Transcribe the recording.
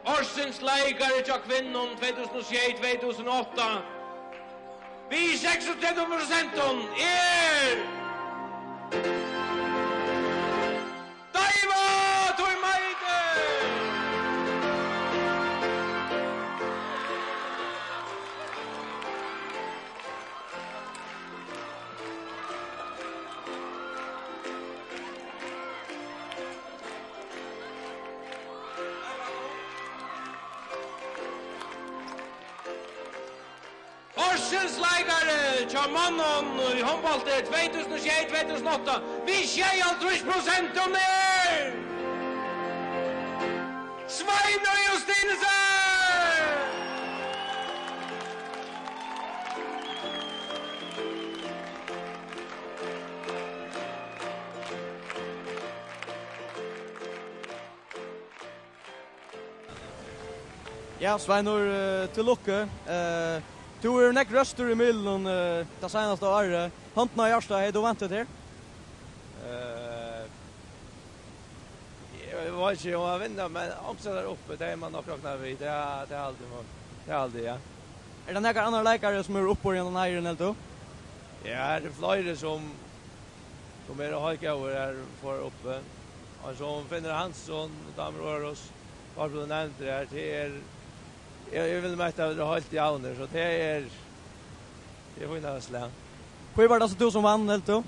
Orsens leikare tja kvinnon 2007-2008. Vi 36% Daiva Tormeide! Orsens leikare tja mannen i håndballet 2007-2008. Vi 26% Sveinor Justinesen! Ja, Sveinor, till lucka. Du är näck röster i millen det senaste året. Hantna Jarsta, är du väntat här? Jag vet inte om jag vinner, men också där uppe, det är man nog räknar vid. Det är aldrig, ja. Är det några andra läkare som är uppe i den här eller då? Ja, det är flera som är och hajka över här för uppe. Och så finner Hansson, damer och oss. Varför du nämnde det här, det är... Jag vill mäta att det har helt i avner, så det är... Det är skillnad att slä. Hur var det så du som vann, helt då?